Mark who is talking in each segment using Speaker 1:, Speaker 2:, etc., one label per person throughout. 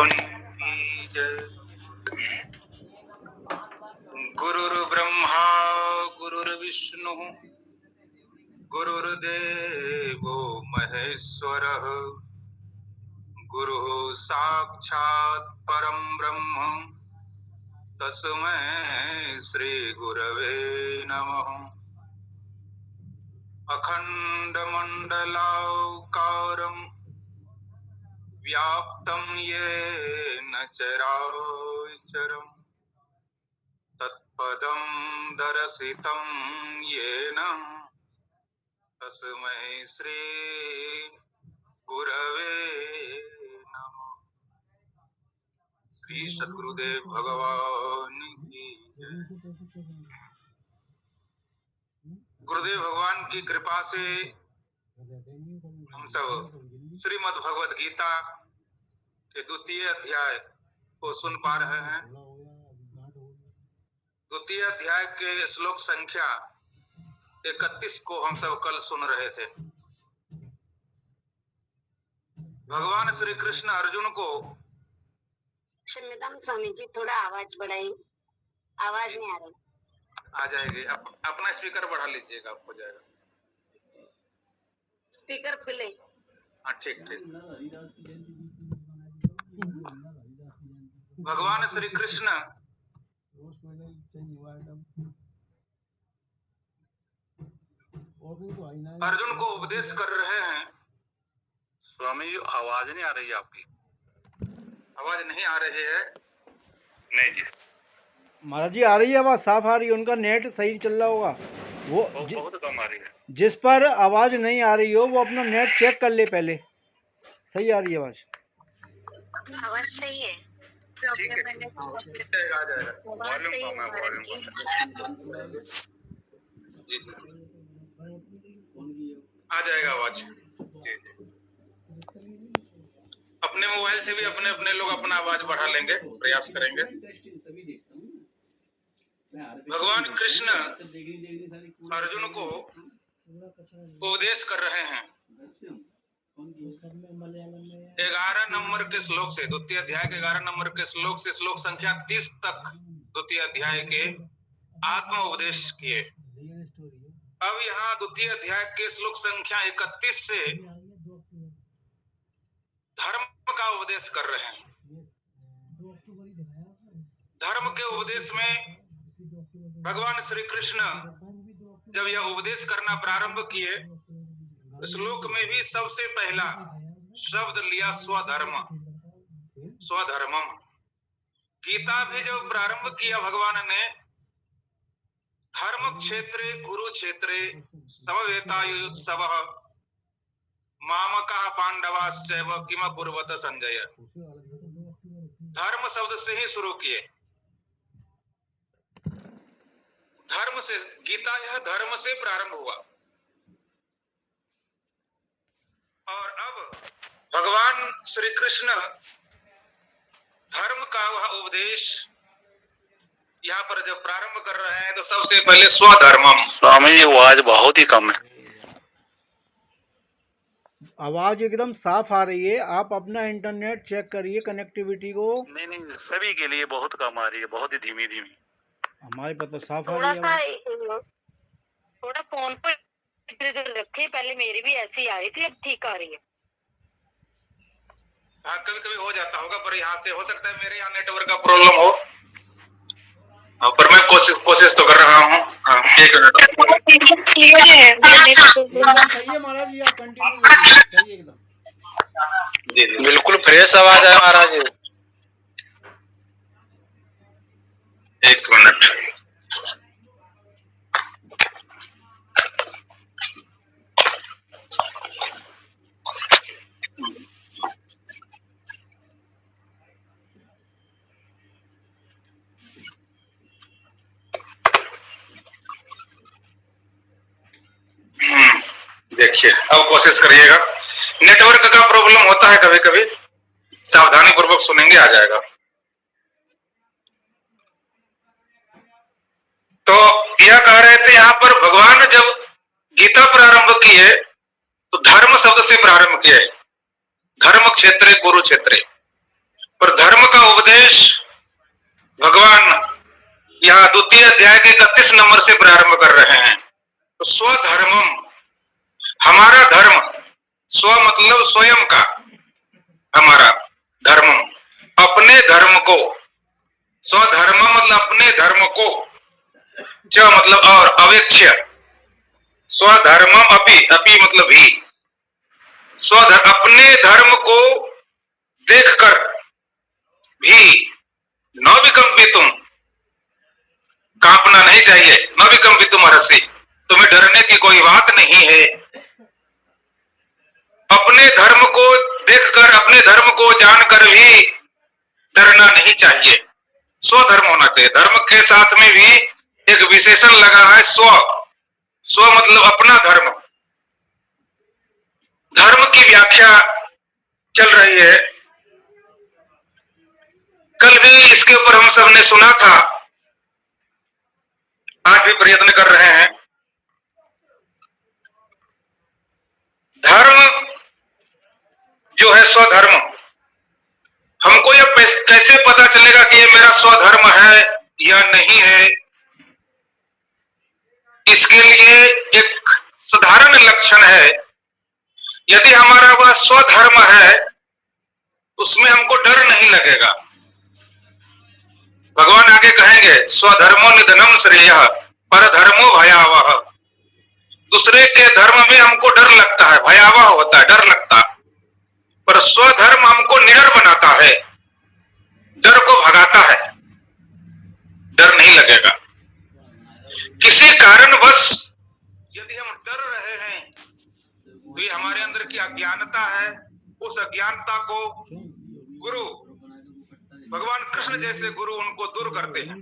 Speaker 1: की जय। गुरुर्ब्रह्मा गुरुर्विष्णु गुरुर्देवो महेश्वरः गुरुः साक्षात् परं ब्रह्म तस्मै श्री गुरवे नमः। अखण्डमण्डलाकारं व्याप्तं येन चराचरं तत्पदं दर्शितं येन तस्मै श्री गुरवे नमः। श्री सद्गुरुदेव भगवान की जय। गुरुदेव भगवान की कृपा से हम सब श्रीमद् भगवद गीता के द्वितीय अध्याय को सुन पा रहे हैं। द्वितीय अध्याय के श्लोक संख्या 31 को हम सब कल सुन रहे थे। भगवान श्री कृष्ण अर्जुन को
Speaker 2: क्षम्यताम स्वामी जी, थोड़ा आवाज बढ़ाइए, आवाज नहीं आ रही।
Speaker 1: आ जाएगी, अपना स्पीकर बढ़ा लीजिएगा, आपको जाएगा।
Speaker 2: स्पीकर खुले।
Speaker 1: हाँ ठीक ठीक। भगवान श्री कृष्ण अर्जुन को उपदेश कर रहे हैं।
Speaker 3: स्वामी जी आवाज नहीं आ रही है आपकी।
Speaker 1: आवाज नहीं आ रही है?
Speaker 3: नहीं जी
Speaker 4: महाराज जी आ रही है, आवाज साफ आ रही है। उनका नेट सही चल रहा होगा। वो
Speaker 3: बहुत कम आ रही है।
Speaker 4: जिस पर आवाज नहीं आ रही हो वो अपना नेट चेक कर ले पहले। सही आ रही है आवाज?
Speaker 2: आवाज सही है।
Speaker 1: ठीक है, आ जाएगा।
Speaker 3: वॉल्यूम कम है, वॉल्यूम कम है।
Speaker 1: जी जी आ जाएगा आवाज। जी जी अपने मोबाइल से भी अपने अपने लोग अपना आवाज बढ़ा लेंगे, प्रयास करेंगे। भगवान कृष्ण अर्जुन को उपदेश कर रहे हैं। 11 नंबर के श्लोक से, द्वितीय अध्याय के 11 नंबर के श्लोक से श्लोक संख्या 30 तक द्वितीय अध्याय के आत्म उपदेश किए। अब यहाँ द्वितीय अध्याय के श्लोक संख्या 31 से धर्म का उपदेश कर रहे हैं। धर्म के उपदेश में भगवान श्री कृष्ण जब यह उपदेश करना प्रारंभ किए, श्लोक में भी सबसे पहला शब्द लिया स्वधर्म, स्वधर्मम। गीता भी जब प्रारंभ किया भगवान ने, धर्म क्षेत्रे कुरुक्षेत्रे समवेतायुत्सवः मामकः पांडवाश्चैव किम कुर्वत संजय। धर्म शब्द से ही शुरू किए। धर्म से, गीता यह धर्म से प्रारंभ हुआ। और अब भगवान श्री कृष्ण धर्म का वह उपदेश यहाँ पर जब प्रारंभ कर रहे हैं तो सबसे पहले स्वधर्मम।
Speaker 3: स्वामी जी आवाज बहुत ही कम है।
Speaker 4: आवाज एकदम साफ आ रही है। आप अपना इंटरनेट चेक करिए, कनेक्टिविटी को।
Speaker 3: नहीं सभी के लिए बहुत कम आ रही है, बहुत ही धीमी धीमी।
Speaker 4: हमारे पर तो साफ आ
Speaker 2: थोड़ा
Speaker 4: रही
Speaker 2: सा
Speaker 4: है।
Speaker 2: थोड़ा फोन पर रखे, पहले मेरी भी ऐसी आ रही थी, अब ठीक आ रही है।
Speaker 1: हाँ कभी कभी हो जाता होगा, पर यहाँ से हो सकता है मेरे यहाँ नेटवर्क का प्रॉब्लम हो। पर मैं कोशिश तो कर रहा हूँ। एक मिनट।
Speaker 2: क्लियर है?
Speaker 4: सही है महाराज जी, आप कंटिन्यू करिए। सही एकदम।
Speaker 1: जी बिल्कुल फ्रेश आवाज है महाराज। एक मिनट। देखिए अब कोशिश करिएगा। नेटवर्क का प्रॉब्लम होता है कभी कभी, सावधानी पूर्वक सुनेंगे, आ जाएगा। तो यह कह रहे थे यहाँ पर भगवान जब गीता प्रारंभ किए तो धर्म शब्द से प्रारंभ किए। धर्म क्षेत्रे कुरुक्षेत्रे, पर यहाँ द्वितीय अध्याय के 31 नंबर से प्रारंभ कर रहे हैं। तो स्वधर्मम, हमारा धर्म, स्व मतलब स्वयं का, हमारा धर्म, अपने धर्म को, स्वधर्म मतलब अपने धर्म को, च मतलब और, अवेक्ष्य, स्वधर्मम अपि, अपि मतलब ही, अपने धर्म को देखकर भी न विकंपितुम, कांपना नहीं चाहिए, न विकंपितुम अर्हसि, तुम्हें डरने की कोई बात नहीं है। अपने धर्म को देखकर, अपने धर्म को जानकर भी डरना नहीं चाहिए। स्वधर्म होना चाहिए। धर्म के साथ में भी एक विशेषण लगा है स्व, स्व मतलब अपना धर्म। धर्म की व्याख्या चल रही है, कल भी इसके ऊपर हम सब ने सुना था, आज भी प्रयत्न कर रहे हैं। धर्म जो है स्वधर्म, हमको यह कैसे पता चलेगा कि ये मेरा स्वधर्म है या नहीं है? इसके लिए एक साधारण लक्षण है, यदि हमारा वह स्वधर्म है उसमें हमको डर नहीं लगेगा। भगवान आगे कहेंगे स्वधर्मो निधनम श्रेयः परधर्मो भयावह। दूसरे के धर्म में हमको डर लगता है, भयावह होता है, डर लगता है, पर स्वधर्म हमको निडर बनाता है, डर को भगाता है, डर नहीं लगेगा। किसी कारणवश यदि हम डर रहे हैं तो ये हमारे अंदर की अज्ञानता है। उस अज्ञानता को गुरु, भगवान कृष्ण जैसे गुरु उनको दूर करते हैं।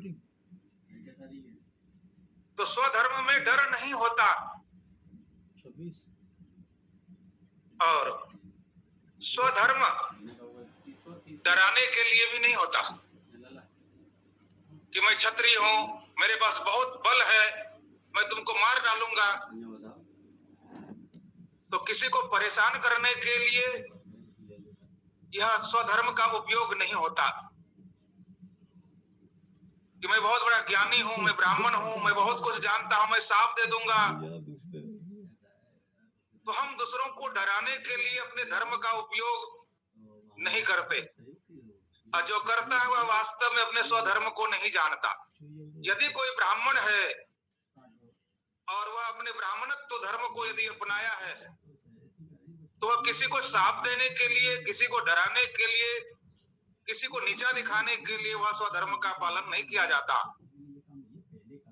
Speaker 1: तो स्वधर्म में डर नहीं होता और स्वधर्म डराने के लिए भी नहीं होता कि मैं क्षत्रिय हूं, मेरे पास बहुत बल है, मैं तुमको मार डालूंगा। तो किसी को परेशान करने के लिए यह स्वधर्म का उपयोग नहीं होता कि मैं बहुत बड़ा ज्ञानी हूं, मैं ब्राह्मण हूं, मैं बहुत कुछ जानता हूं, मैं साफ दे दूंगा। तो हम दूसरों को डराने के लिए अपने धर्म का उपयोग नहीं करते, और जो करता है वह वास्तव में अपने स्वधर्म को नहीं जानता। यदि कोई ब्राह्मण है और वह अपने ब्राह्मणत्व धर्म को यदि अपनाया है तो वह किसी को साप देने के लिए, किसी को डराने के लिए, किसी को नीचा दिखाने के लिए वह स्वधर्म का पालन नहीं किया जाता,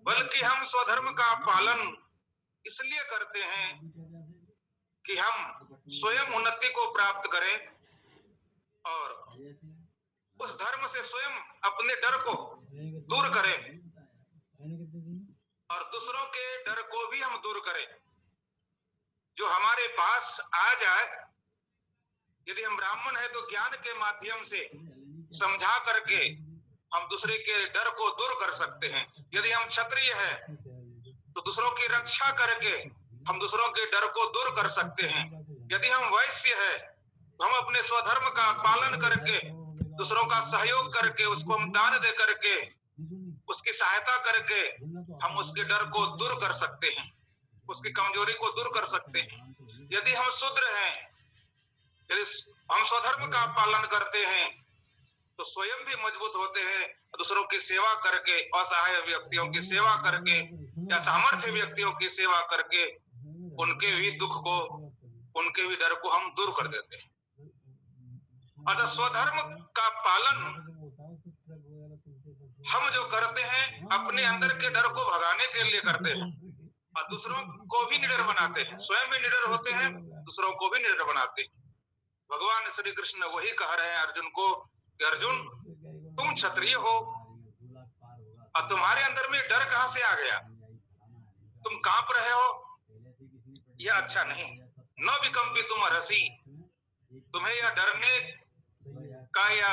Speaker 1: बल्कि हम स्वधर्म का पालन इसलिए करते हैं कि हम स्वयं उन्नति को प्राप्त करें और उस धर्म से स्वयं अपने डर को दूर करें और दूसरों के डर को भी हम दूर करें। जो हमारे पास आ जाए, यदि हम ब्राह्मण है तो ज्ञान के माध्यम से समझा करके हम दूसरे के डर को दूर कर सकते हैं। यदि हम क्षत्रिय है तो दूसरों की रक्षा करके हम दूसरों के डर को दूर कर सकते हैं। यदि हम वैश्य है तो हम अपने स्वधर्म का पालन करके, दूसरों का सहयोग करके, उसको हम दान दे करके, उसकी सहायता करके हम उसके डर को दूर कर सकते हैं, उसकी कमजोरी को दूर कर सकते हैं। यदि हम शूद्र हैं, यदि हम स्वधर्म का पालन करते हैं तो स्वयं भी मजबूत होते हैं, दूसरों की सेवा करके, असहाय व्यक्तियों की सेवा करके या सामर्थ्य व्यक्तियों की सेवा करके उनके भी दुख को, उनके भी डर को हम दूर कर देते हैं। अतः स्वधर्म का पालन हम जो करते हैं अपने अंदर के डर को भगाने के लिए करते हैं और दूसरों को भी निडर बनाते हैं, स्वयं भी निडर होते हैं, दूसरों को भी निडर बनाते हैं। भगवान श्री कृष्ण वही कह रहे हैं अर्जुन को कि अर्जुन तुम क्षत्रिय हो और तुम्हारे अंदर में डर कहां से आ गया? तुम कांप रहे हो, यह अच्छा नहीं। न विकंपितुम अर्हसि, तुम्हें यह डरने का या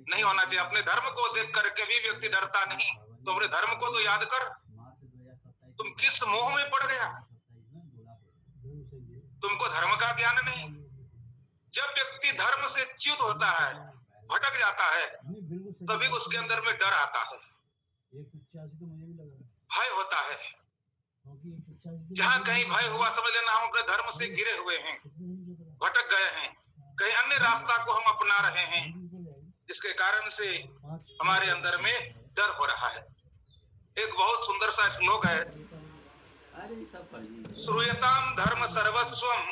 Speaker 1: नहीं होना चाहिए। अपने धर्म को देख करके भी व्यक्ति डरता नहीं, तो अपने धर्म को तो याद कर, तुम किस मोह में पड़ गया? तुमको धर्म का ज्ञान नहीं। जब व्यक्ति धर्म से च्युत होता है, भटक जाता है, तभी उसके अंदर में डर आता है। भय होता है। जहाँ कहीं भय हुआ समझ लेना हम अपने धर्म से गिरे हुए हैं, भटक गए हैं, कहीं अन्य रास्ता को हम अपना रहे हैं, जिसके कारण से हमारे अंदर में डर हो रहा है। एक बहुत सुंदर सा श्लोक है, श्रूयताम धर्म सर्वस्वम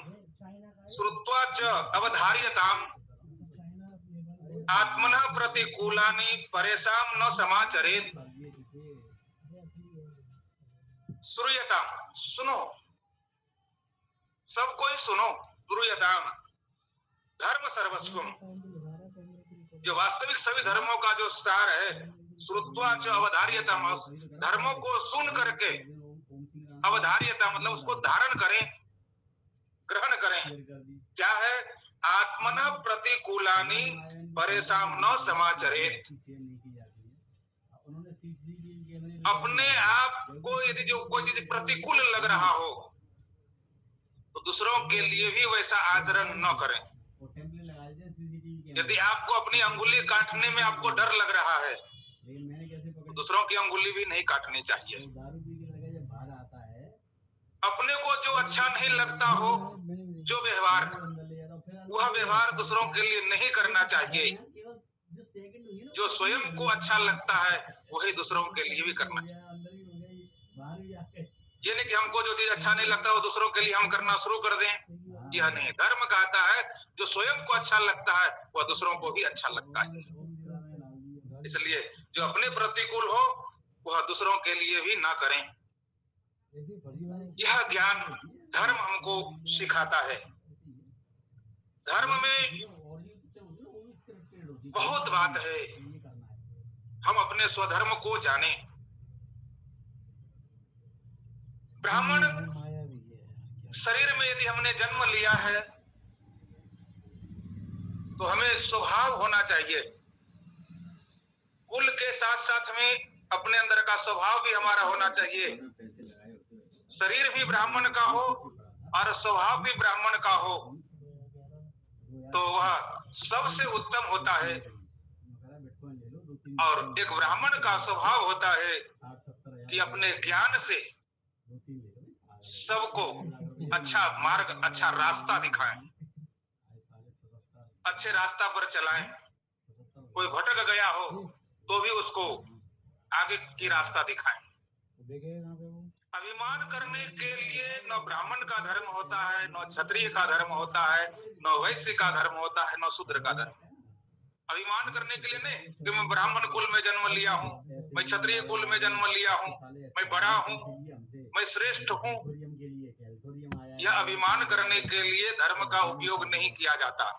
Speaker 1: श्रुत्वा च अवधार्यताम आत्मनः प्रतिकूलानि परेशान न समाचरेत। श्रूयताम, सुनो, सब कोई सुनो। श्रूयताम, धर्म सर्वस्वम, जो वास्तविक सभी धर्मों का जो सार है, श्रुत्वा च अवधार्यताम, धर्मों को सुन करके, अवधार्यता मतलब उसको धारण करें, ग्रहण करें। क्या है? आत्मनः प्रतिकूलानि परेशान न समाचरेत। अपने आप को यदि जो कोई चीज प्रतिकूल लग रहा हो तो दूसरों के लिए भी वैसा आचरण न करें। यदि आपको अपनी अंगुली काटने में आपको डर लग रहा है तो दूसरों की अंगुली भी नहीं काटनी चाहिए। अपने को जो अच्छा नहीं लगता हो, जो व्यवहार, वह व्यवहार दूसरों के लिए नहीं करना चाहिए। जो स्वयं को अच्छा लगता है वही दूसरों के लिए भी करना चाहिए। ये नहीं कि हमको जो चीज अच्छा नहीं लगता वो दूसरों के लिए हम करना शुरू कर दें, यह नहीं। धर्म कहता है जो स्वयं को अच्छा लगता है वह दूसरों को भी अच्छा लगता है। इसलिए जो अपने प्रतिकूल हो वह दूसरों के लिए भी ना करें। यह ज्ञान धर्म हमको सिखाता है। धर्म में बहुत बात है, हम अपने स्वधर्म को जाने। ब्राह्मण शरीर में यदि हमने जन्म लिया है तो हमें स्वभाव होना चाहिए। कुल के साथ साथ में अपने अंदर का स्वभाव भी हमारा होना चाहिए। शरीर भी ब्राह्मण का हो और स्वभाव भी ब्राह्मण का हो तो वह सबसे उत्तम होता है। और एक ब्राह्मण का स्वभाव होता है कि अपने ज्ञान से सबको अच्छा मार्ग, अच्छा रास्ता दिखाएं, अच्छे रास्ता पर चलाएं। कोई भटक गया हो तो भी उसको आगे की रास्ता दिखाएं। अभिमान करने के लिए न ब्राह्मण का धर्म होता है, न क्षत्रिय का धर्म होता है, न वैश्य का धर्म होता है, न शूद्र का धर्म। अभिमान करने के लिए नहीं कि मैं ब्राह्मण कुल में जन्म लिया हूँ, मैं क्षत्रिय कुल में जन्म लिया हूँ, मैं बड़ा हूँ, मैं श्रेष्ठ हूँ। यह अभिमान करने के लिए धर्म का उपयोग नहीं किया जाता।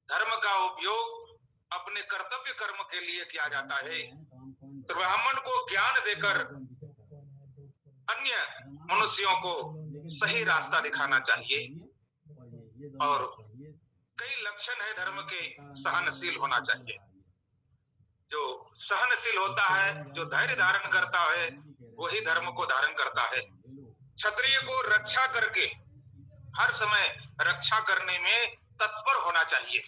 Speaker 1: धर्म का उपयोग अपने कर्तव्य कर्म के लिए किया जाता है। तो ब्राह्मण को ज्ञान देकर अन्य मनुष्यों को सही रास्ता दिखाना चाहिए। और कई लक्षण है धर्म के। सहनशील होना चाहिए। जो सहनशील होता है, जो धैर्य धारण करता है, वही धर्म को धारण करता है। क्षत्रिय को रक्षा करके हर समय रक्षा करने में तत्पर होना चाहिए।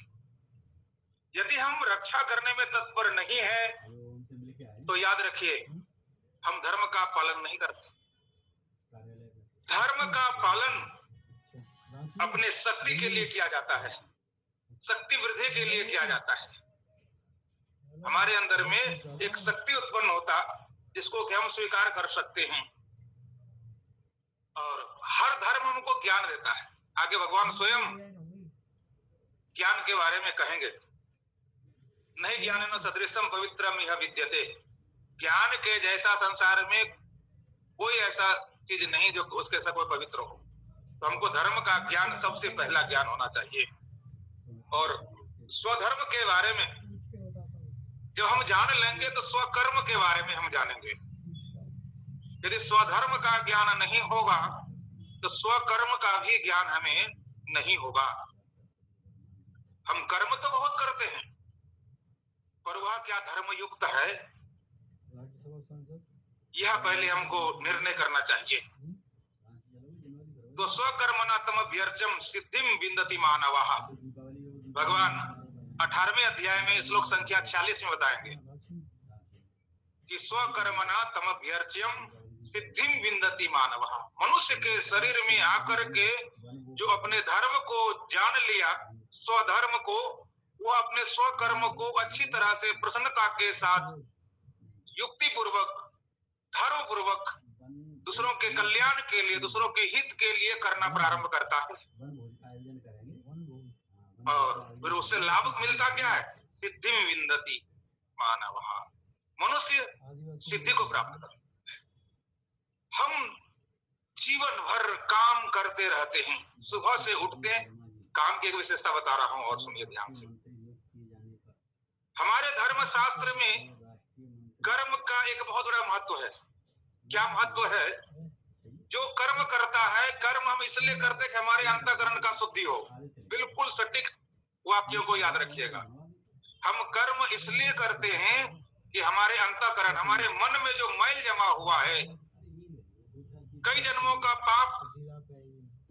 Speaker 1: यदि हम रक्षा करने में तत्पर नहीं है तो याद रखिए हम धर्म का पालन नहीं करते। धर्म का पालन अपने शक्ति के लिए किया जाता है, शक्ति वृद्धि के लिए किया जाता है। हमारे अंदर में एक शक्ति उत्पन्न होता जिसको कि हम स्वीकार कर सकते हैं। और हर धर्म हमको ज्ञान देता है। आगे भगवान स्वयं ज्ञान के बारे में कहेंगे, नहीं ज्ञानेन सदृशम पवित्रम इह विद्यते। ज्ञान के जैसा संसार में कोई ऐसा चीज नहीं जो उसके से कोई पवित्र हो। तो हमको धर्म का ज्ञान सबसे पहला ज्ञान होना चाहिए। और स्वधर्म के बारे में जब हम जान लेंगे तो स्वकर्म के बारे में हम जानेंगे। यदि स्वधर्म का ज्ञान नहीं होगा तो स्वकर्म का भी ज्ञान हमें नहीं होगा। हम कर्म तो बहुत करते हैं पर वह क्या धर्म युक्त है, यह पहले हमको निर्णय करना चाहिए। तो स्वकर्मणा तम व्यर्चम सिद्धिम विन्दति मानवः। भगवान 18वें अध्याय में श्लोक संख्या 46 में बताएंगे कि स्वकर्मणा तमभ्यर्च्यम सिद्धिम विन्दति मानवः। मनुष्य के शरीर में आकर के जो अपने धर्म को जान लिया, स्वधर्म को, वो अपने स्वकर्म को अच्छी तरह से प्रसन्नता के साथ युक्ति पूर्वक, धर्म पूर्वक, दूसरों के कल्याण के लिए, दूसरों के हित के लिए करना प्रारंभ करता है, और फिर उससे लाभ मिलता क्या है? सिद्धि में विन्दति मानवः। मनुष्य सिद्धि को प्राप्त करता है। हम जीवन भर काम करते रहते हैं, सुबह से उठते हैं। काम की एक विशेषता बता रहा हूं और सुनिए ध्यान से। हमारे धर्म शास्त्र में कर्म का एक बहुत बड़ा महत्व है। क्या महत्व है? जो कर्म करता है, कर्म हम इसलिए करते हैं कि हमारे अंतःकरण का शुद्धि हो। बिल्कुल सटीक वाक्यों को याद रखिएगा। हम कर्म इसलिए करते हैं कि हमारे अंतःकरण, हमारे मन में जो मैल जमा हुआ है, कई जन्मों का पाप,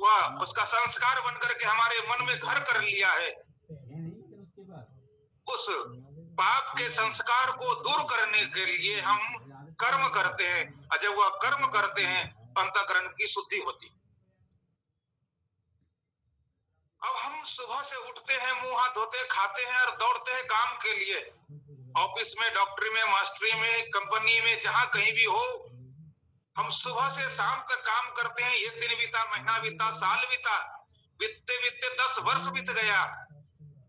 Speaker 1: वह उसका संस्कार बनकर के हमारे मन में घर कर लिया है। उस पाप के संस्कार को दूर करने के लिए हम कर्म करते हैं, और जब वह कर्म करते हैं अंतःकरण की शुद्धि होती। अब हम सुबह से उठते हैं, मुंह हाथ धोते, खाते हैं और दौड़ते हैं काम के लिए। ऑफिस में, डॉक्टरी में, मास्टरी में, कंपनी में, जहां कहीं भी हो, हम सुबह से शाम तक काम करते हैं। एक दिन बीता, महीना बीता, साल बीता, बीतते बीतते 10 वर्ष बीत गया,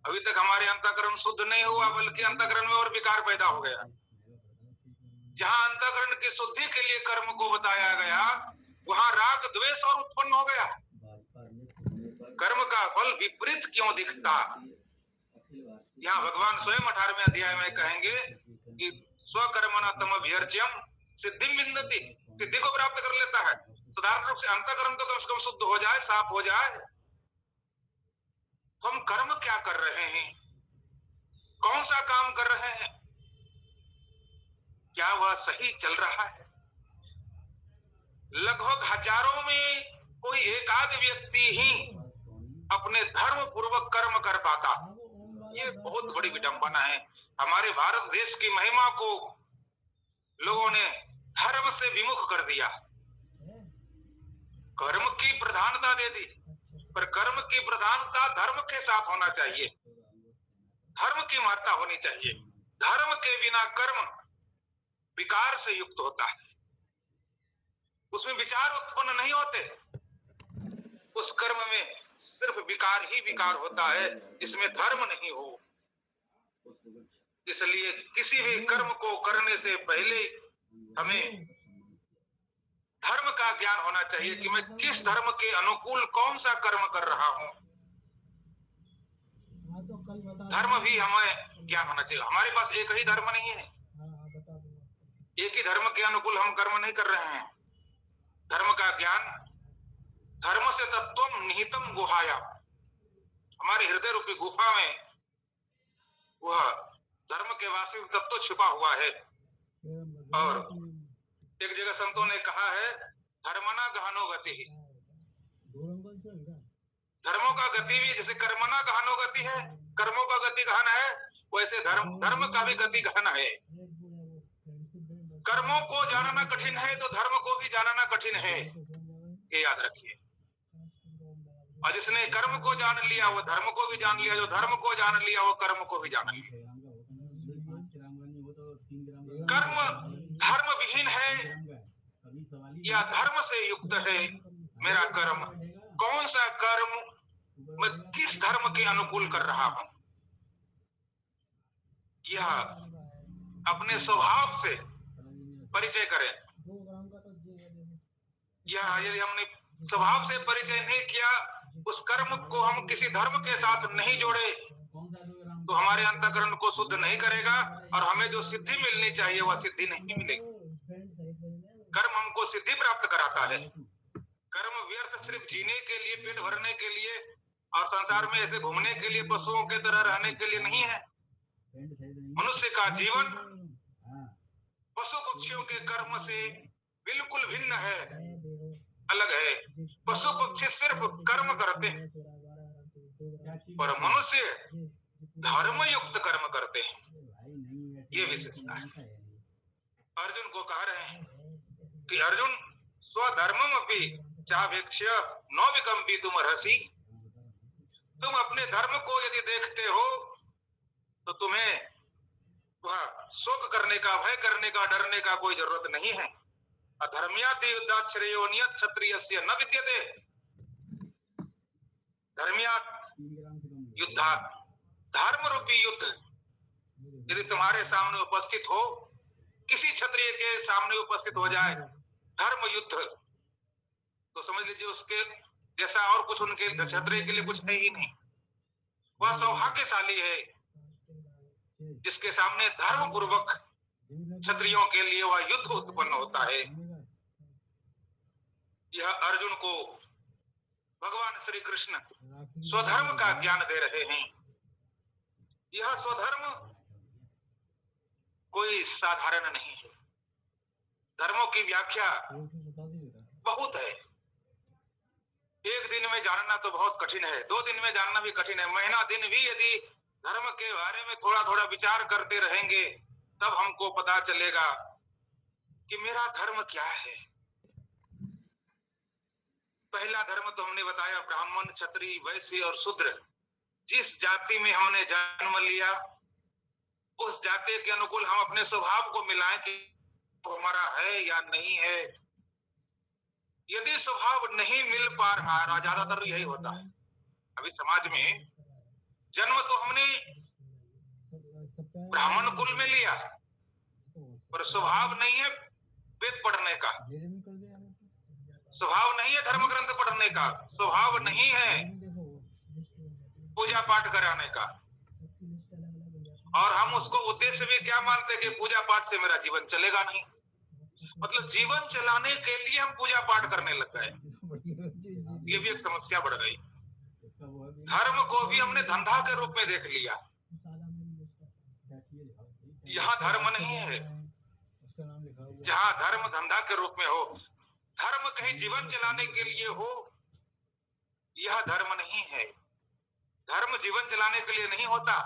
Speaker 1: अभी तक हमारे अंतःकरण शुद्ध नहीं हुआ, बल्कि अंतःकरण में और विकार पैदा हो गया। जहां अंतःकरण की शुद्धि के लिए कर्म को बताया गया, वहां राग द्वेष और उत्पन्न हो गया। कर्म का फल विपरीत क्यों दिखता? यहाँ भगवान स्वयं 18वें अध्याय में कहेंगे कि स्वकर्मणा तमभ्यर्च्यम सिद्धिम विन्दति, सिद्धि को प्राप्त कर लेता है। साधारण रूप से अंतःकरण तो कम से कम शुद्ध हो जाए, साफ हो जाए। तो हम कर्म क्या कर रहे हैं? कौन सा काम कर रहे हैं? क्या वह सही चल रहा है? लगभग हजारों में कोई एक आध व्यक्ति ही अपने धर्म पूर्वक कर्म कर पाता। ये बहुत बड़ी विडंबना है। हमारे भारत देश की महिमा को लोगों ने धर्म से विमुख कर दिया, कर्म की प्रधानता दे दी। पर कर्म की प्रधानता धर्म के साथ होना चाहिए, धर्म की महत्ता होनी चाहिए। धर्म के बिना कर्म विकार से युक्त होता है, उसमें विचार उत्पन्न नहीं होते। उस कर्म में सिर्फ विकार ही विकार होता है, जिसमें धर्म नहीं हो। इसलिए किसी भी कर्म को करने से पहले हमें धर्म का ज्ञान होना चाहिए कि मैं किस धर्म के अनुकूल कौन सा कर्म कर रहा हूं। धर्म भी हमें ज्ञान होना चाहिए। हमारे पास एक ही धर्म नहीं है, एक ही धर्म के अनुकूल हम कर्म नहीं कर रहे हैं। धर्म का ज्ञान, धर्म से तत्वम निहितम गुहाया, हमारे हृदय रूपी गुफा में वह धर्म के वास्तविक तत्व छिपा हुआ है। और एक जगह संतों ने कहा है, धर्मना गहनो गति। धर्मों का गति भी जैसे कर्मना गहनो गति है, कर्मों का गति गहन है, वैसे धर्म का भी गति गहन है। कर्मों को जानना कठिन है तो धर्म को भी जानना कठिन है, ये याद रखिए। और जिसने कर्म को जान लिया वो धर्म को भी जान लिया, जो धर्म को जान लिया वो कर्म को भी जान लिया। कर्म धर्म विहीन है या धर्म से युक्त है मेरा कर्म? कौन सा कर्म मैं किस धर्म के अनुकूल कर रहा हूं? यह अपने स्वभाव से परिचय करें। यह यदि हमने स्वभाव से परिचय नहीं किया, उस कर्म को हम किसी धर्म के साथ नहीं जोड़े, तो हमारे अंतःकरण को शुद्ध नहीं करेगा और हमें जो सिद्धि मिलनी चाहिए वह सिद्धि नहीं मिलेगी। कर्म हमको सिद्धि प्राप्त कराता है। कर्म व्यर्थ सिर्फ जीने के लिए, पेट भरने के लिए और संसार में ऐसे घूमने के लिए, पशुओं के तरह रहने के लिए नहीं है। मनुष्य का जीवन पशु पक्षियों के कर्म से बिल्कुल भिन्न है, अलग है। पशु पक्षी सिर्फ कर्म करते हैं, पर मनुष्य धर्म युक्त कर्म करते हैं। ये विशेषता है। अर्जुन को कह रहे हैं कि अर्जुन स्वधर्मम अपि चावेक्ष्य न विकम्पि तुम अर्हसि। तुम अपने धर्म को यदि देखते हो तो तुम्हें वह शोक करने का, भय करने का, डरने का कोई जरूरत नहीं है। अधर्म्याति युद्धात् श्रेयो नियत क्षत्रियस्य न विद्यते। धर्म्यात् युद्धात्, धर्म रूपी युद्ध यदि तुम्हारे सामने उपस्थित हो, किसी क्षत्रिय के सामने उपस्थित हो जाए धर्म युद्ध, तो समझ लीजिए उसके जैसा और कुछ उनके क्षत्रिय के लिए कुछ है ही नहीं। वह सौभाग्यशाली है जिसके सामने धर्म पूर्वक क्षत्रियों के लिए वह युद्ध उत्पन्न होता है। यह अर्जुन को भगवान श्री कृष्ण स्वधर्म का ज्ञान दे रहे हैं। यह स्वधर्म कोई साधारण नहीं है। धर्मों की व्याख्या बहुत है। एक दिन में जानना तो बहुत कठिन है, 2 दिन में जानना भी कठिन है, महीना दिन भी यदि धर्म के बारे में थोड़ा थोड़ा विचार करते रहेंगे तब हमको पता चलेगा कि मेरा धर्म क्या है। पहला धर्म तो हमने बताया ब्राह्मण, क्षत्रिय, वैश्य और शूद्र। जिस जाति में हमने जन्म लिया उस जाति के अनुकूल हम अपने स्वभाव को मिलाएं कि वो हमारा है या नहीं है। यदि स्वभाव नहीं मिल पा रहा, ज्यादातर यही होता है। अभी समाज में जन्म तो हमने ब्राह्मण कुल में लिया पर स्वभाव नहीं है वेद पढ़ने का, स्वभाव नहीं है धर्म ग्रंथ पढ़ने का, स्वभाव नहीं है पूजा पाठ कराने का। और हम उसको उद्देश्य भी क्या मानते हैं कि पूजा पाठ से मेरा जीवन चलेगा नहीं। मतलब जीवन चलाने के लिए हम पूजा पाठ करने लग गए। ये भी एक समस्या बढ़ गई। धर्म को भी हमने धंधा के रूप में देख लिया। यहाँ धर्म नहीं है। जहाँ धर्म धंधा के रूप में हो, धर्म कहीं जीवन चलाने के लिए हो, यह धर्म नहीं है। धर्म जीवन चलाने के लिए नहीं होता।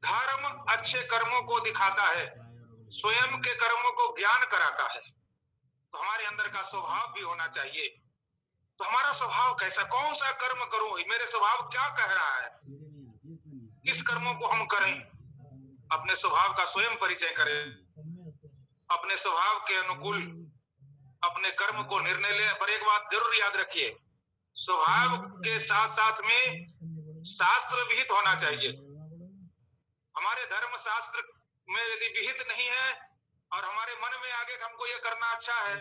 Speaker 1: धर्म अच्छे कर्मों को दिखाता है, स्वयं के कर्मों को ज्ञान कराता है। तो हमारे अंदर का स्वभाव भी होना चाहिए। तो हमारा स्वभाव कैसा, कौन सा कर्म करूं, मेरे स्वभाव क्या कह रहा है, किस कर्मों को हम करें। अपने स्वभाव का स्वयं परिचय करें, अपने स्वभाव के अनुकूल अपने कर्म को निर्णय ले। पर एक बात जरूर याद रखिए, स्वभाव के साथ साथ में शास्त्र विहित होना चाहिए। हमारे धर्म शास्त्र में यदि विहित नहीं है और हमारे मन में आगे हमको ये करना अच्छा है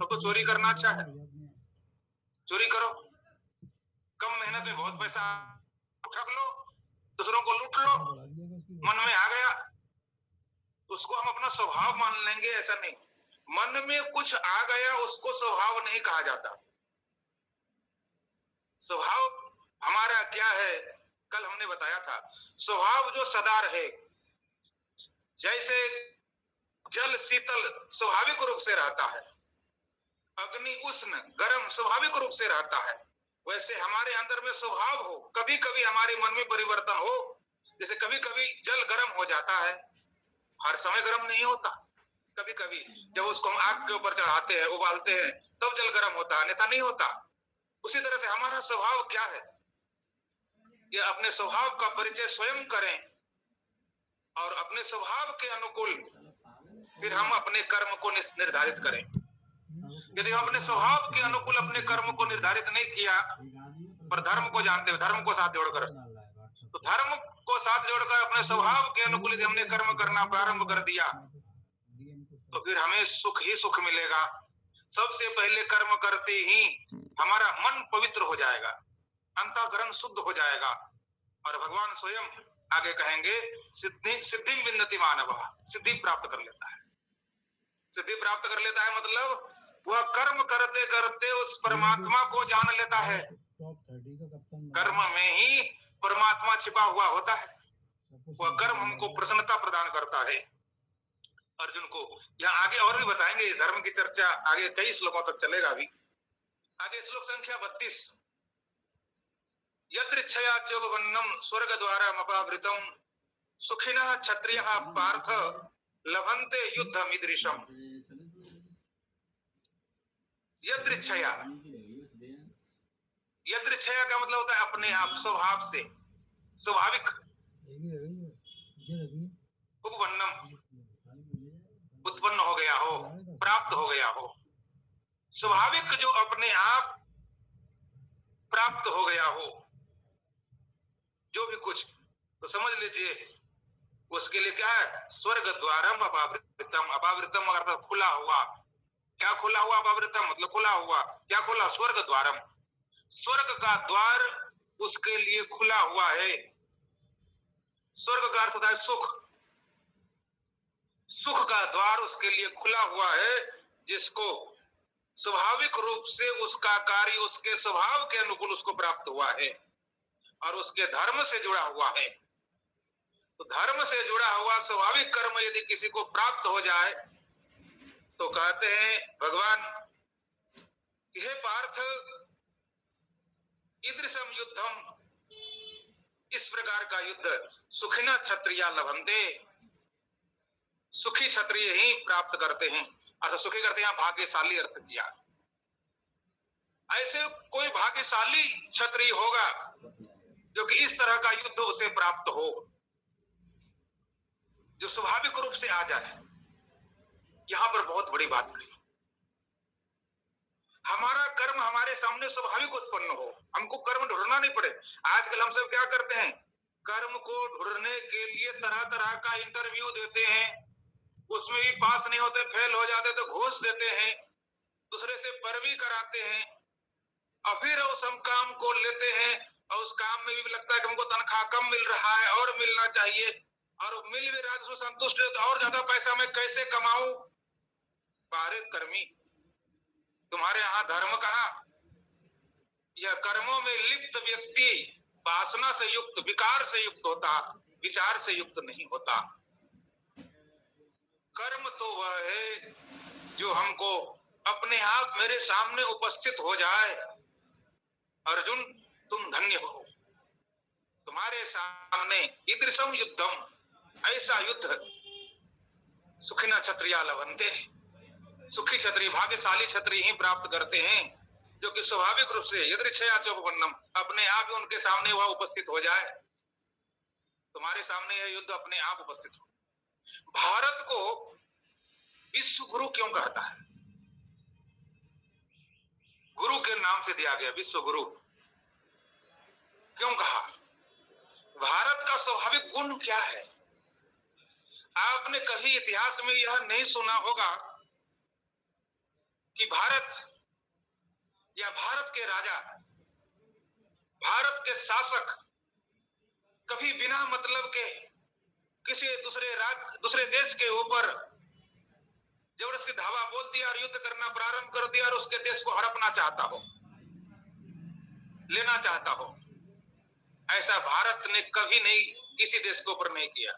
Speaker 1: तो चोरी करना अच्छा है, चोरी करो, कम मेहनत में बहुत पैसा ठग लो, दूसरों को लूट लो, मन में आ गया उसको हम अपना स्वभाव मान लेंगे। ऐसा नहीं, मन में कुछ आ गया उसको स्वभाव नहीं कहा जाता। स्वभाव हमारा क्या है, कल हमने बताया था। स्वभाव जो सदा रहे, जैसे जल शीतल स्वाभाविक रूप से रहता है, अग्नि उष्ण गर्म स्वाभाविक रूप से रहता है, वैसे हमारे अंदर में स्वभाव हो। कभी कभी हमारे मन में परिवर्तन हो, जैसे कभी कभी जल गर्म हो जाता है, हर समय गर्म नहीं होता। कभी कभी जब उसको हम आग के ऊपर चढ़ाते हैं, उबालते हैं, तब जल गर्म होता है, अन्यथा नहीं होता। उसी तरह से हमारा स्वभाव क्या है, ये अपने स्वभाव का परिचय स्वयं करें और अपने स्वभाव के अनुकूल फिर हम अपने कर्म को निर्धारित करें। यदि हम अपने स्वभाव के अनुकूल अपने कर्म को निर्धारित नहीं किया पर धर्म को जानते हुए, धर्म को साथ जोड़कर, तो धर्म को साथ जोड़कर अपने स्वभाव के अनुकूल यदि हमने कर्म करना प्रारंभ कर दिया तो फिर हमें सुख ही सुख मिलेगा। सबसे पहले कर्म करते ही हमारा मन पवित्र हो जाएगा, अंतःकरण शुद्ध हो जाएगा और भगवान स्वयं आगे कहेंगे सिद्धि विन्दति मानव, सिद्धि प्राप्त कर लेता है। सिद्धि प्राप्त कर लेता है मतलब वह कर्म करते करते उस परमात्मा को जान लेता है। कर्म में ही परमात्मा छिपा हुआ होता है। वह कर्म हमको प्रसन्नता प्रदान करता है। अर्जुन को यहाँ आगे और भी बताएंगे, धर्म की चर्चा आगे कई श्लोकों तक चलेगा। अभी आगे श्लोक संख्या 32, यदृच्छया चोपवन्नम स्वर्ग द्वारा मपावृतम सुखिनः क्षत्रियः पार्थ लभन्ते युद्धम ईदृशम यदृच्छया। यदृच्छया का मतलब होता है अपने आप, स्वभाव से, स्वाभाविक। उपपन्नम उत्पन्न हो गया हो, प्राप्त हो गया हो। स्वाभाविक जो अपने आप प्राप्त हो गया हो जो भी कुछ, तो समझ लीजिए उसके लिए क्या है, स्वर्ग द्वारम अपावृतम। अपावृतम अर्थात खुला हुआ। क्या खुला हुआ? अपावृतम मतलब खुला हुआ। क्या खुला? स्वर्ग द्वारम। स्वर्ग का द्वार उसके लिए खुला हुआ है। स्वर्ग का अर्थ होता है सुख। सुख का द्वार उसके लिए खुला हुआ है, जिसको स्वाभाविक रूप से उसका कार्य उसके स्वभाव के अनुकूल उसको प्राप्त हुआ है और उसके धर्म से जुड़ा हुआ है। तो धर्म से जुड़ा हुआ स्वाभाविक कर्म यदि किसी को प्राप्त हो जाए तो कहते हैं भगवान कि हे पार्थ, ईदृशम युद्धम, इस प्रकार का युद्ध सुखिना क्षत्रिया लभन्ते, सुखी क्षत्रिय ही प्राप्त करते हैं। अर्थात सुखी करते हैं, भाग्यशाली अर्थ किया। ऐसे कोई भाग्यशाली क्षत्रिय होगा जो कि इस तरह का युद्ध उसे प्राप्त हो, जो स्वाभाविक रूप से आ जाए। यहां पर बहुत बड़ी बात कही, हमारा कर्म हमारे सामने स्वाभाविक उत्पन्न हो, हमको कर्म ढूंढना नहीं पड़े। आजकल हम सब क्या करते हैं, कर्म को ढूंढने के लिए तरह तरह का इंटरव्यू देते हैं, उसमें भी पास नहीं होते, फेल हो जाते तो घूस देते हैं, दूसरे से पैरवी कराते हैं और फिर उस हम काम को लेते हैं और उस काम में भी लगता है कि हमको तनख्वाह कम मिल रहा है और मिलना चाहिए, और मिल भी रहा है तो संतुष्ट है, तो और ज्यादा पैसा मैं कैसे कमाऊं। पारित कर्मी, तुम्हारे यहां धर्म कहां? यह कर्मों में लिप्त व्यक्ति वासना से युक्त, विकार से युक्त होता, विचार से युक्त नहीं होता। कर्म तो वह है जो हमको अपने आप मेरे सामने उपस्थित हो जाए। अर्जुन तुम धन्य हो, तुम्हारे सामने ईदृशम युद्धम, ऐसा युद्ध सुखिना क्षत्रिया लभन्ते, सुखी क्षत्रिय, भाग्यशाली क्षत्रिय ही प्राप्त करते हैं, जो कि स्वाभाविक रूप से यदृच्छया चोपन्नम, अपने आप ही उनके सामने वह उपस्थित हो जाए। तुम्हारे सामने यह युद्ध अपने आप उपस्थित हो। भारत को विश्व गुरु क्यों कहता है? गुरु के नाम से दिया गया, विश्व गुरु क्यों कहा? भारत का स्वाभाविक गुण क्या है? आपने कभी इतिहास में यह नहीं सुना होगा कि भारत या भारत के राजा, भारत के शासक कभी बिना मतलब के किसी दूसरे देश के ऊपर जबरदस्ती धावा बोल दिया और युद्ध करना प्रारंभ कर दिया और उसके देश को हड़पना चाहता हो, लेना चाहता हो। ऐसा भारत ने कभी नहीं, किसी देश के ऊपर नहीं किया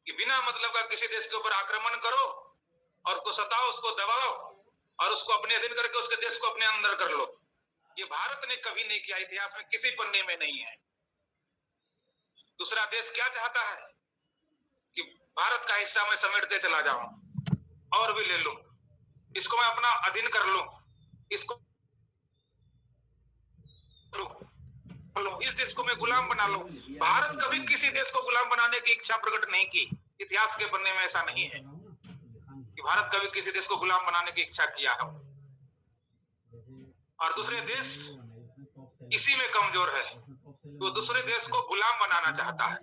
Speaker 1: कि बिना मतलब का किसी देश के ऊपर आक्रमण करो और उसको सताओ, उसको दबाओ और उसको अपने अधीन करके उसके देश को अपने अंदर कर लो। ये भारत ने कभी नहीं किया, इतिहास में किसी पन्ने में नहीं है। दूसरा देश क्या चाहता है कि भारत का हिस्सा मैं समेटते चला जाऊं और भी ले लूं, इसको मैं अपना अधीन कर लूं, इसको इस देश को मैं गुलाम बना लूं। भारत कभी किसी देश को गुलाम बनाने की इच्छा प्रकट नहीं की, इतिहास के पन्ने में ऐसा नहीं है कि भारत कभी किसी देश को गुलाम बनाने की इच्छा किया हो। और दूसरे देश इसी में कमजोर है, तो दूसरे देश को गुलाम बनाना चाहता है।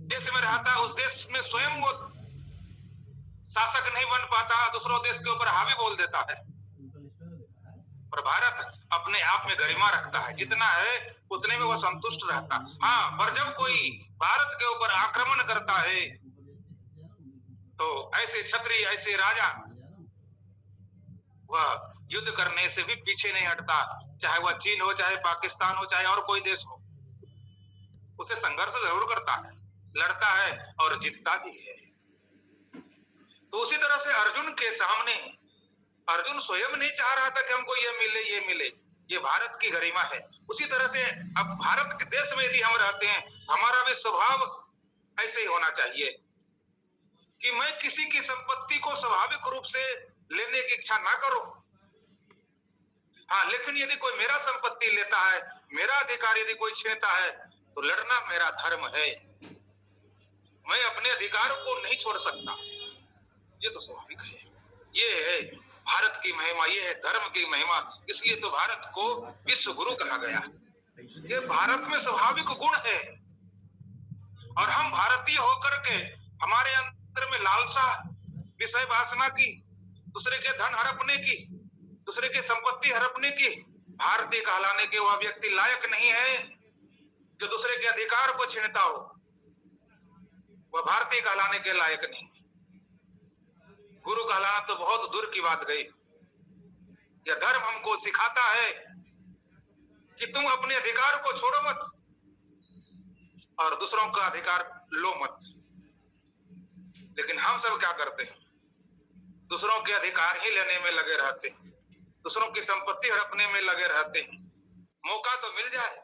Speaker 1: देश में रहता है, उस देश में स्वयं वो शासक नहीं बन पाता, दूसरों देश के ऊपर हावी बोल देता है। पर भारत अपने आप में गरिमा रखता है, जितना है उतने में वो संतुष्ट रहता। हाँ, पर जब कोई भारत के ऊपर आक्रमण करता है तो ऐसे क्षत्रिय, ऐसे राजा वह युद्ध करने से भी पीछे नहीं हटता, चाहे वह चीन हो, चाहे पाकिस्तान हो, चाहे और कोई देश हो। उसे संघर्ष जरूर करता है, लड़ता है और जीतता भी है। तो उसी तरह से अर्जुन के सामने, अर्जुन स्वयं नहीं चाह रहा था कि हमको ये मिले, ये मिले, ये भारत की गरिमा है। उसी तरह से अब भारत के देश में यदि हम रहते हैं, हमारा भी स्वभाव ऐसे ही होना चाहिए कि मैं किसी की संपत्ति को स्वाभाविक रूप से लेने की इच्छा ना करूं। हाँ, लेकिन यदि कोई मेरा संपत्ति लेता है, मेरा अधिकार यदि कोई छीनता है, तो लड़ना मेरा धर्म है। मैं अपने अधिकार को नहीं छोड़ सकता, ये तो स्वाभाविक है। ये है भारत की महिमा, ये है धर्म की महिमा। इसलिए तो भारत को विश्व गुरु कहा गया। ये भारत में स्वाभाविक गुण है, और हम भारतीय होकर के हमारे अंदर में लालसा, विषय वासना की, दूसरे के धन हड़पने की, दूसरे की संपत्ति हड़पने की, भारतीय कहलाने के वह व्यक्ति लायक नहीं है जो दूसरे के अधिकार को छीनता हो। वह भारतीय कहलाने के लायक नहीं। गुरु कहलाना तो बहुत दूर की बात गई। यह धर्म हमको सिखाता है कि तुम अपने अधिकार को छोड़ो मत और दूसरों का अधिकार लो मत। लेकिन हम सब क्या करते हैं? दूसरों के अधिकार ही लेने में लगे रहते हैं, दूसरों की संपत्ति हड़पने में लगे रहते हैं। मौका तो मिल जाए,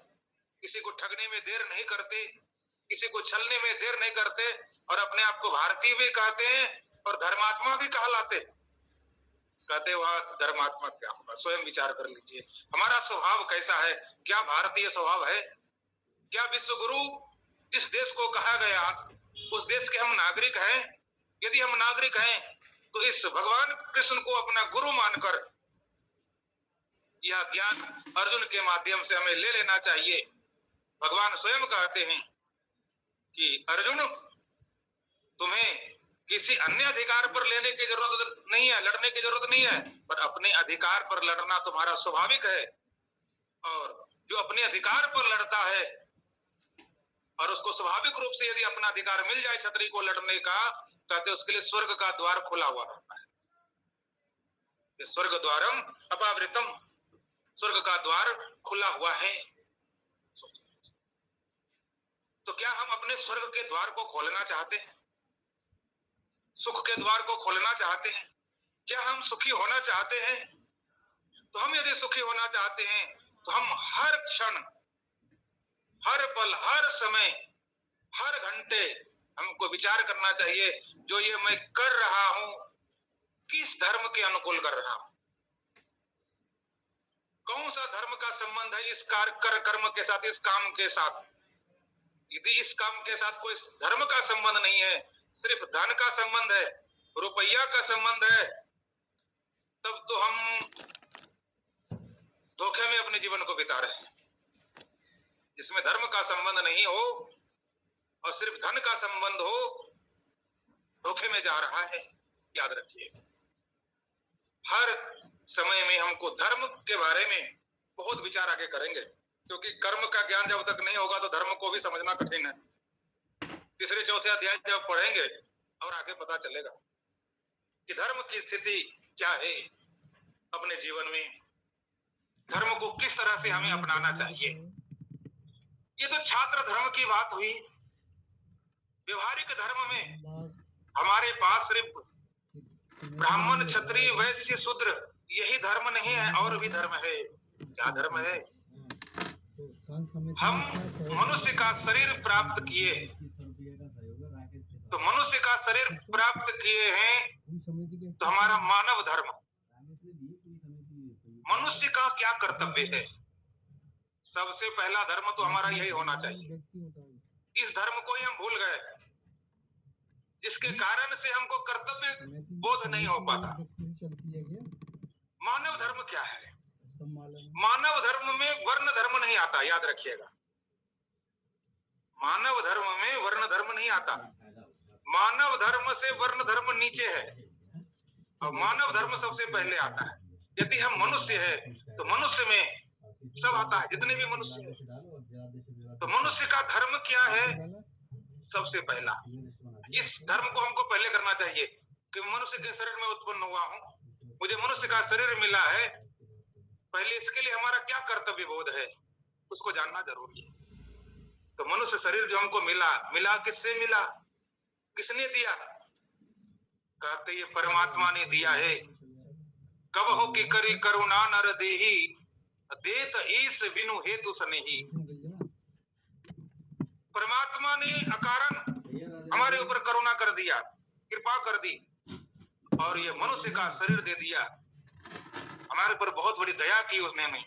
Speaker 1: किसी को ठगने में देर नहीं करते, किसी को छलने में देर नहीं करते, और अपने आप को भारतीय भी कहते हैं और धर्मात्मा भी कहलाते। कहते वह धर्मात्मा क्या होगा? स्वयं विचार कर लीजिए, हमारा स्वभाव कैसा है? क्या भारतीय स्वभाव है? क्या विश्व गुरु जिस देश को कहा गया उस देश के हम नागरिक हैं? यदि हम नागरिक हैं तो इस भगवान कृष्ण को अपना गुरु मानकर यह ज्ञान अर्जुन के माध्यम से हमें ले लेना चाहिए। भगवान स्वयं कहते हैं कि अर्जुन, तुम्हें किसी अन्य अधिकार पर लेने की जरूरत नहीं है, लड़ने की जरूरत नहीं है, पर अपने अधिकार पर लड़ना तुम्हारा स्वाभाविक है। और जो अपने अधिकार पर लड़ता है और उसको स्वाभाविक रूप से यदि अपना अधिकार मिल जाए क्षत्रिय को लड़ने का, कहते उसके लिए स्वर्ग का द्वार खुला हुआ रहता है। स्वर्ग द्वारम अपावृतम, स्वर्ग का द्वार खुला हुआ है। तो क्या हम अपने स्वर्ग के द्वार को खोलना चाहते हैं? सुख के द्वार को खोलना चाहते हैं? क्या हम सुखी होना चाहते हैं? तो हम यदि सुखी होना चाहते हैं तो हम हर क्षण, हर पल, हर समय, हर घंटे हमको विचार करना चाहिए, जो ये मैं कर रहा हूं किस धर्म के अनुकूल कर रहा हूं, कौन सा धर्म का संबंध है इस कर्म के साथ, इस काम के साथ। यदि इस काम के साथ कोई धर्म का संबंध नहीं है, सिर्फ धन का संबंध है, रुपया का संबंध है, तब तो हम धोखे में अपने जीवन को बिता रहे हैं। जिसमें धर्म का संबंध नहीं हो और सिर्फ धन का संबंध हो, धोखे में जा रहा है। याद रखिए, हर समय में हमको धर्म के बारे में बहुत विचार आगे करेंगे, क्योंकि कर्म का ज्ञान जब तक नहीं होगा तो धर्म को भी समझना कठिन है। तीसरे चौथे अध्याय जब पढ़ेंगे और आगे पता चलेगा कि धर्म की स्थिति क्या है अपने जीवन में, धर्म को किस तरह से हमें अपनाना चाहिए। ये तो छात्र धर्म की बात हुई। व्यवहारिक धर्म में हमारे पास सिर्फ ब्राह्मण, क्षत्रिय, वैश्य, शूद्र यही धर्म नहीं है, और भी धर्म है। क्या धर्म है? हम मनुष्य का शरीर प्राप्त किए, तो मनुष्य का शरीर प्राप्त किए हैं तो हमारा मानव धर्म, मनुष्य का क्या कर्तव्य है? सबसे पहला धर्म तो हमारा यही होना चाहिए। इस धर्म को ही हम भूल गए, जिसके कारण से हमको कर्तव्य बोध नहीं हो पाता। मानव धर्म क्या है? मानव धर्म में वर्ण धर्म नहीं आता, याद रखिएगा। मानव धर्म में वर्ण धर्म नहीं आता। मानव धर्म से वर्ण धर्म नीचे है और मानव धर्म सबसे पहले आता है। यदि हम मनुष्य है तो मनुष्य में सब आता है, जितने भी मनुष्य है। तो मनुष्य का धर्म क्या है? सबसे पहला इस धर्म को हमको पहले करना चाहिए कि मनुष्य के शरीर में उत्पन्न हुआ हूं, मुझे मनुष्य का शरीर मिला है। पहले इसके लिए हमारा क्या कर्तव्य बोध है उसको जानना जरूरी है। तो मनुष्य शरीर जो हमको मिला किससे मिला? किसने दिया? कहते ये परमात्मा ने दिया है। कब हो कि करी करुणा नर देही, देत ईश बिनु हेतु सनेही। परमात्मा ने अकारण हमारे ऊपर करुणा कर दिया। कृपा कर दी और ये मनुष्य का शरीर दे दिया। हमारे पर बहुत बड़ी दया की उसने नहीं,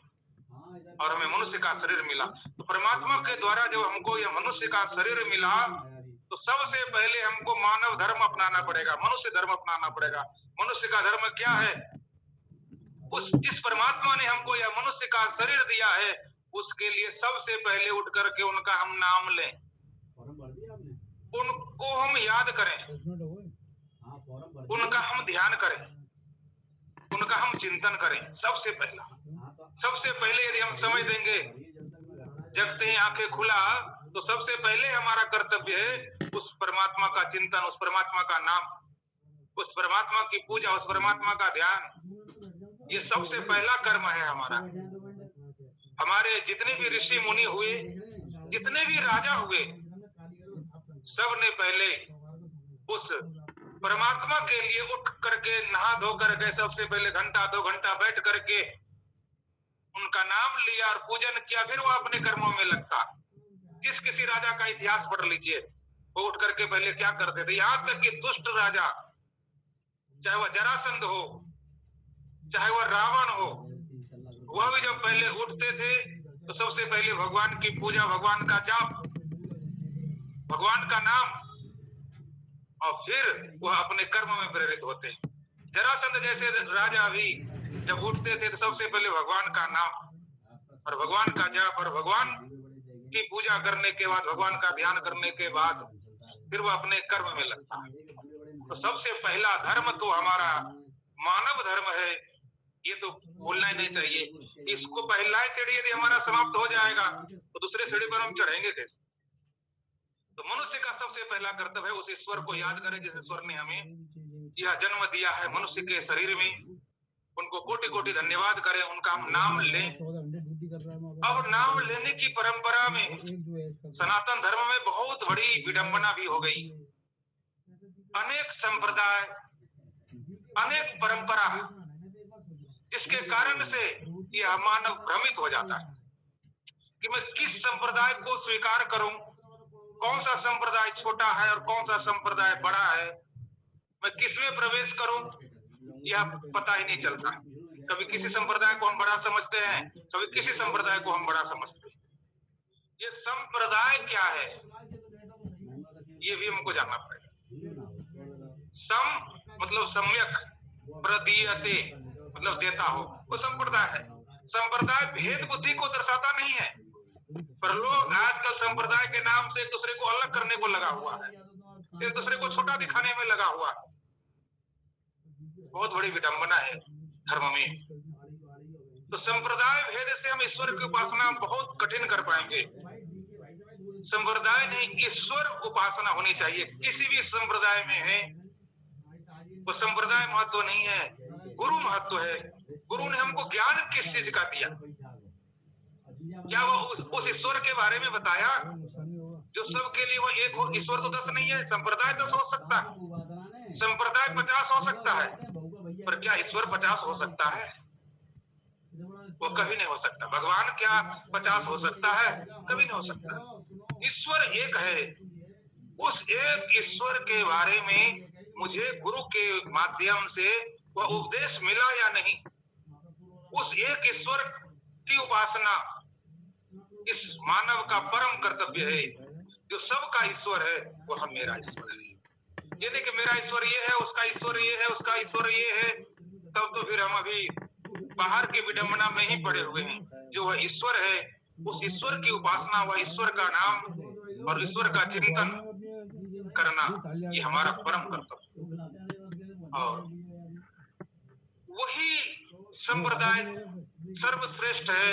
Speaker 1: और हमें मनुष्य का शरीर मिला। तो परमात्मा के द्वारा जब हमको यह मनुष्य का शरीर मिला, तो सबसे पहले हमको मानव धर्म अपनाना पड़ेगा, मनुष्य धर्म अपनाना पड़ेगा। मनुष्य का धर्म क्या है? जिस परमात्मा ने हमको यह मनुष्य का शरीर दिया है, उसके लिए सबसे पहले उठ करके उनका हम नाम लें, उनको हम याद करें, उनका हम ध्यान करें, उनका हम चिंतन करें। सबसे पहले यदि हम समझ देंगे, जगते ही आंखें खुला, तो सबसे पहले हमारा कर्तव्य है उस परमात्मा का चिंतन, उस परमात्मा का नाम, उस परमात्मा की पूजा, उस परमात्मा का ध्यान। ये सबसे पहला कर्म है हमारा। हमारे जितने भी ऋषि मुनि हुए, जितने भी राजा हुए, सब ने पहले उस परमात्मा के लिए उठ करके नहा धो करके सबसे पहले घंटा 2 घंटा बैठ करके उनका नाम लिया और पूजन किया, फिर वो अपने कर्मों में लगता। जिस किसी राजा का इतिहास पढ़ लीजिए, वो उठ करके पहले क्या करते थे। यहां तक कि दुष्ट राजा, चाहे वह जरासंध हो, चाहे वह रावण हो, वह भी जब पहले उठते थे तो सबसे पहले भगवान की पूजा, भगवान का जाप, भगवान का नाम, और फिर वह अपने कर्म में प्रेरित होते। जरासंध जैसे राजा भी जब उठते थे तो सबसे पहले भगवान का नाम और भगवान का जाप और भगवान की पूजा करने के बाद, भगवान का ध्यान करने के बाद फिर वह अपने कर्म में लगता। तो सबसे पहला धर्म तो हमारा मानव धर्म है, ये तो भूलना ही नहीं चाहिए। इसको पहला सीढ़ी यदि हमारा समाप्त हो जाएगा तो दूसरे सीढ़ी पर हम चढ़ेंगे कैसे? तो मनुष्य का सबसे पहला कर्तव्य है उस ईश्वर को याद करें, जिस ईश्वर ने हमें यह जन्म दिया है मनुष्य के शरीर में। उनको कोटि कोटि धन्यवाद करें, उनका हम नाम लें। और नाम लेने की परंपरा में सनातन धर्म में बहुत बड़ी विडंबना भी हो गई। अनेक संप्रदाय, अनेक परंपरा, जिसके कारण से यह मानव भ्रमित हो जाता है कि मैं किस संप्रदाय को स्वीकार करूं, कौन सा संप्रदाय छोटा है और कौन सा संप्रदाय बड़ा है, मैं किसमें प्रवेश करूं, यह पता ही नहीं चलता। कभी किसी संप्रदाय को हम बड़ा समझते हैं, कभी किसी संप्रदाय को हम बड़ा समझते हैं। ये संप्रदाय क्या है, ये भी हमको जानना पड़ेगा। सम मतलब सम्यक, प्रदीयते मतलब देता हो, वो संप्रदाय है। संप्रदाय भेद बुद्धि को दर्शाता नहीं है, पर लोग आजकल संप्रदाय के नाम से एक दूसरे को अलग करने को लगा हुआ है, एक दूसरे को छोटा दिखाने में लगा हुआ है। बहुत बड़ी विडंबना है धर्म में। तो संप्रदाय भेद से हम ईश्वर की उपासना बहुत कठिन कर पाएंगे। संप्रदाय नहीं, ईश्वर उपासना होनी चाहिए। किसी भी संप्रदाय में है वो संप्रदाय महत्व नहीं है, गुरु महत्व है। गुरु ने हमको ज्ञान किस चीज का दिया? क्या वो उस ईश्वर के बारे में बताया जो सबके लिए वो एक हो? ईश्वर तो 10 नहीं है, संप्रदाय 10 हो सकता है, संप्रदाय 50 हो सकता है, पर क्या ईश्वर 50 हो सकता है? वो कभी नहीं हो सकता। भगवान क्या 50 हो सकता है? कभी नहीं हो सकता। ईश्वर एक है। उस एक ईश्वर के बारे में मुझे गुरु के माध्यम से वह उपदेश मिला या नहीं, उस एक ईश्वर की उपासना इस मानव का परम कर्तव्य है। जो सबका ईश्वर है वह मेरा ईश्वर है। ये नहीं कि मेरा ईश्वर ये है, उसका ईश्वर ये है, उसका ईश्वर ये है, तब तो फिर हम अभी बाहर की विडंबना में ही पड़े हुए हैं। जो वह ईश्वर है, उस ईश्वर की उपासना, वह ईश्वर का नाम और ईश्वर का चिंतन करना, ये हमारा परम कर्तव्य। और वही संप्रदाय सर्वश्रेष्ठ है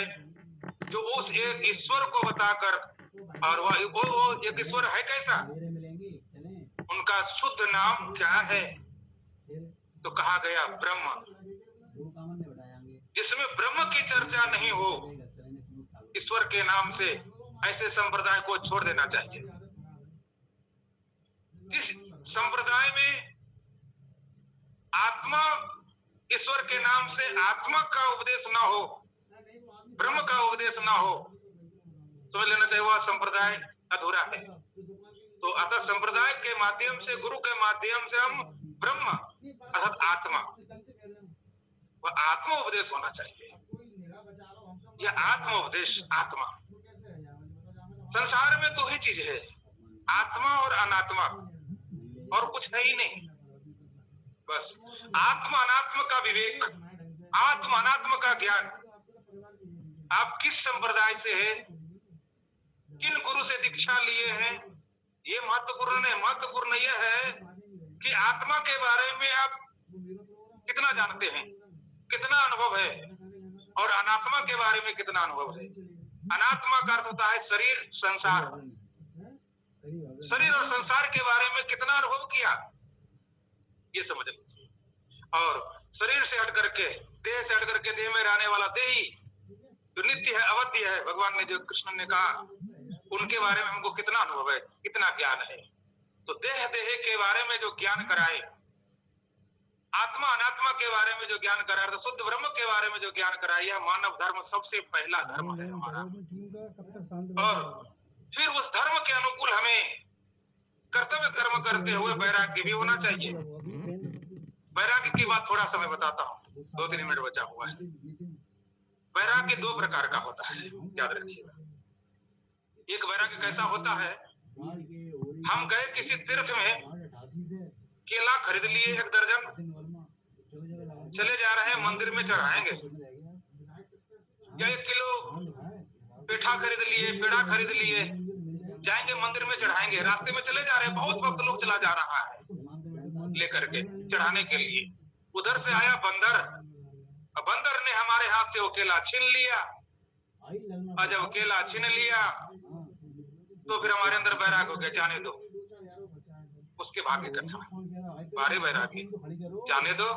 Speaker 1: जो उस एक ईश्वर को बताकर, और वो एक ईश्वर है कैसा, उनका शुद्ध नाम क्या है, तो कहा गया ब्रह्म। जिसमें ब्रह्म की चर्चा नहीं हो ईश्वर के नाम से, ऐसे संप्रदाय को छोड़ देना चाहिए। जिस संप्रदाय में आत्मा, ईश्वर के नाम से आत्मा का उपदेश ना हो, ब्रह्म का उपदेश ना हो, समझ लेना चाहिए वह संप्रदाय अधूरा है। तो अतः संप्रदाय के माध्यम से, गुरु के माध्यम से हम ब्रह्म अर्थात आत्मा, वह आत्मा उपदेश होना चाहिए। यह आत्मा उपदेश, आत्मा संसार में दो ही चीज है, आत्मा और अनात्मा, और कुछ है ही नहीं। बस आत्मा अनात्म का विवेक, आत्मा अनात्म का ज्ञान। आप किस संप्रदाय से है, किन गुरु से दीक्षा लिए हैं, ये महत्वपूर्ण यह है कि आत्मा के बारे में आप कितना जानते हैं, कितना अनुभव है, और अनात्मा के बारे में कितना अनुभव है। अनात्मा का अर्थ होता है शरीर, संसार। शरीर और संसार के बारे में कितना अनुभव किया, ये समझ लीजिए। और शरीर से हट करके, देह से हट करके, देह में रहने वाला देही जो नित्य है, अवध्य है, भगवान ने जो कृष्ण ने कहा, उनके बारे में हमको कितना अनुभव है, कितना ज्ञान है। तो देह के बारे में जो ज्ञान कराए, आत्मा अनात्मा के बारे में जो ज्ञान कराए, तो शुद्ध ब्रह्म के बारे में जो ज्ञान कराए, यह मानव धर्म सबसे पहला धर्म है हमारा। और फिर उस धर्म के अनुकूल हमें कर्तव्य कर्म करते हुए वैराग्य भी होना चाहिए। वैराग्य की बात थोड़ा समय बताता हूँ, 2-3 मिनट बचा हुआ है। वैराग्य 2 प्रकार का होता है, याद रखिएगा। एक वैराग्य कैसा होता है, हम गए किसी तीर्थ में, केला खरीद लिए 1 दर्जन, चले जा रहे हैं मंदिर में चढ़ाएंगे, या 1 किलो पेठा खरीद लिए, पेड़ा खरीद लिए, जाएंगे मंदिर में चढ़ाएंगे। रास्ते में चले जा रहे हैं, बहुत वक्त लोग चला जा रहा है लेकर के चढ़ाने के लिए। उधर से आया बंदर, बंदर ने हमारे हाथ से वो केला छीन लिया, और जब केला छीन लिया तो फिर हमारे अंदर वैराग हो गया, जाने दो, उसके भाग्य कथा, बारे वैरागी, जाने दो।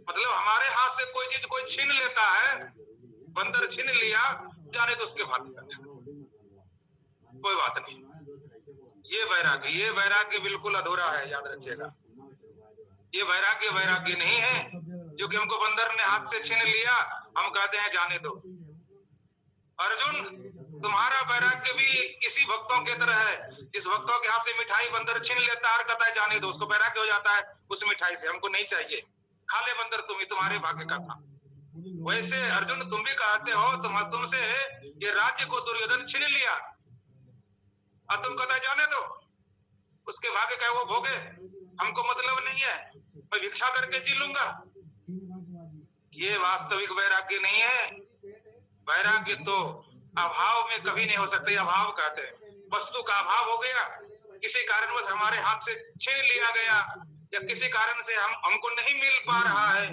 Speaker 1: मतलब हमारे हाथ से कोई चीज कोई छीन लेता है, बंदर छीन लिया, जाने दो उसके भाग्य कथा, कोई बात नहीं। ये वैराग्य बिल्कुल अधूरा है, याद रखिएगा। ये वैराग्य नहीं है जो कि हमको बंदर ने हाथ से छीन लिया, हम कहते हैं जाने दो। अर्जुन, तुम्हारा वैराग्य भी इसी भक्तों के तरह है, जिस भक्तों के हाथ से मिठाई बंदर छीन लेता है और कहता है जाने दो, उसको वैराग्य हो जाता है उस मिठाई से, हमको नहीं चाहिए, खा ले बंदर, तुम्हारे भाग्य का था। वैसे अर्जुन तुम भी कहते हो, तुमसे ये राज्य को दुर्योधन छीन लिया, और तुम कहता है जाने दो, उसके भाग्य का वो भोगे, हमको मतलब नहीं है, मैं भिक्षा करके जी लूंगा। ये वास्तविक वैराग्य नहीं है। वैराग्य तो अभाव में कभी नहीं हो सकता। अभाव कहते हैं, वस्तु का अभाव हो गया, किसी कारणवश हमारे हाथ से छीन लिया गया, या किसी कारण से हमको नहीं मिल पा रहा है।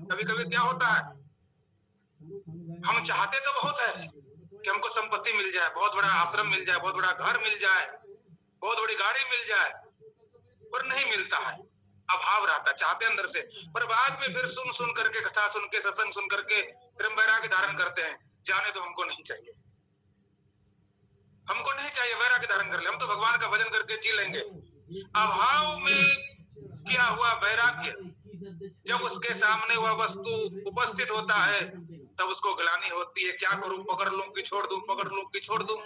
Speaker 1: कभी कभी क्या होता है, हम चाहते तो बहुत है कि हमको संपत्ति मिल जाए, बहुत बड़ा आश्रम मिल जाए, बहुत बड़ा घर मिल जाए, बहुत बड़ी गाड़ी मिल जाए, पर नहीं मिलता है, अभाव रहता, चाहते अंदर से। पर बाद में फिर सुन करके, कथा सुन के, सत्संग सुन करके फिर हम वैराग्य धारण करते हैं, जाने तो हमको नहीं चाहिए, हमको नहीं चाहिए, वैराग्य धारण कर ले, हम तो भगवान का भजन करके जी लेंगे। अभाव में क्या हुआ वैराग्य, जब उसके सामने वह वस्तु उपस्थित होता है तब उसको ग्लानि होती है, क्या करूं, पकड़ लूं कि छोड़ दूं, पकड़ लूं कि छोड़ दूं।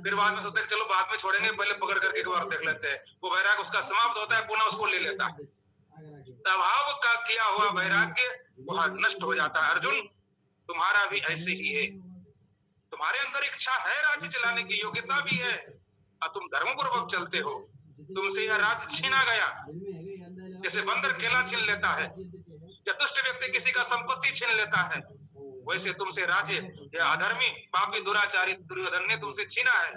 Speaker 1: फिर बाद में सोचते हैं चलो बाद में छोड़ेंगे, पहले पकड़ करके एक बार देख लेते हैं। वो वैराग्य उसका समाप्त होता है, पुनः उसको ले लेता है। अभाव का किया हुआ वैराग्य वह नष्ट हो जाता है। अर्जुन, तुम्हारा भी ऐसे ही है, तुम्हारे अंदर इच्छा है, राज्य चलाने की योग्यता भी है, और तुम धर्मपूर्वक चलते हो, तुमसे यह राज्य छीना गया। जैसे बंदर केला छीन लेता है, या दुष्ट व्यक्ति किसी का संपत्ति छीन लेता है, वैसे तुमसे राज्य या अधर्मी पापी दुराचारी दुर्योधन ने तुमसे छीना है।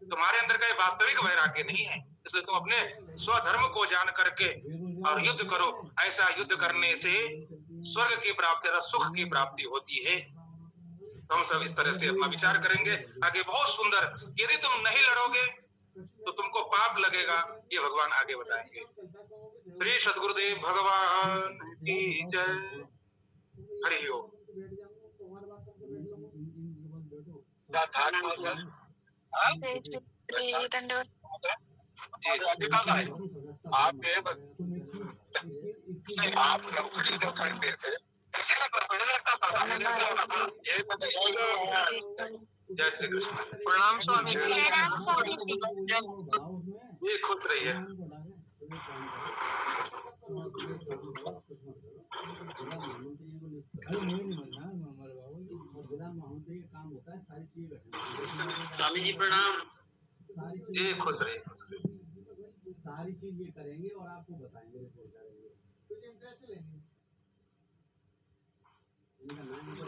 Speaker 1: तुम्हारे अंदर का वास्तविक वैराग्य नहीं है, इसलिए तुम अपने स्वधर्म को जान करके और युद्ध करो। ऐसा युद्ध करने से स्वर्ग की प्राप्ति, सुख की प्राप्ति होती है। तो हम सब इस तरह से अपना विचार करेंगे आगे, बहुत सुंदर। यदि तुम नहीं लड़ोगे तो तुमको पाप लगेगा, ये भगवान आगे बताएंगे। श्री सद्गुरुदेव भगवान की जय। हरि ओम। जय श्री कृष्ण।
Speaker 2: प्रणाम स्वामी जी।
Speaker 1: जी खुश रहिए।
Speaker 3: स्वामी जी प्रणाम।
Speaker 1: जी खुश रहिए, खुश रहिए।
Speaker 4: सारी चीज ये करेंगे और आपको बताएंगे, रिपोर्ट करेंगे। कुछ इंटरेस्ट लेंगे, इनका नाम नंबर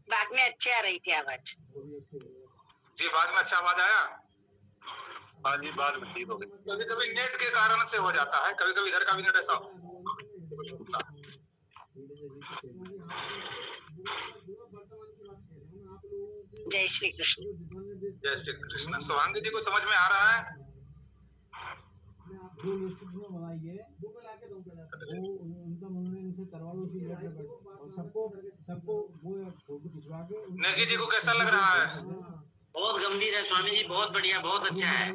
Speaker 2: बाद में अच्छे आ रही थी आवाज।
Speaker 1: जी बाद में अच्छा आवाज आया।
Speaker 3: हाँ जी, बाद में ठीक हो गई।
Speaker 1: कभी कभी नेट के कारण से हो जाता है, कभी कभी इधर का भी नेट ऐसा होता है।
Speaker 2: जय श्री कृष्ण।
Speaker 1: जय श्री कृष्ण। शिवांगी जी को समझ में आ रहा है?
Speaker 4: जो लिस्ट में बनाई है वो उनका उन्होंने इनसे करवा लो उसी लेटर पर, और सबको सबको वो फोटो खिंचवा के
Speaker 1: नेगी जी को कैसा लग रहा है?
Speaker 3: बहुत गंभीर है स्वामी जी, बहुत बढ़िया, बहुत अच्छा है।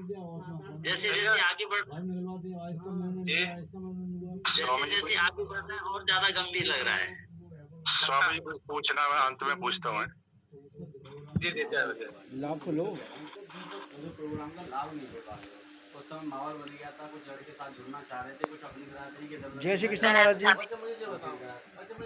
Speaker 3: जैसे जैसे आगे बढ़
Speaker 1: जी
Speaker 3: जैसे जैसे आगे बढ़ रहे हैं और ज्यादा गंभीर लग रहा है। स्वामी जी कुछ पूछना है, अंत में पूछता हूँ।
Speaker 1: जी जी जय जय।
Speaker 4: लाभ तो लो।
Speaker 5: प्रोग्राम का लाभ नहीं दे पा रहे। उस समय माहौल बन गया था, कुछ लड़के साथ जुड़ना चाह रहे थे, कुछ अपनी बिरादरी के
Speaker 4: जय श्री कृष्ण महाराज जी।
Speaker 5: अच्छा मुझे ये बताओ, अच्छा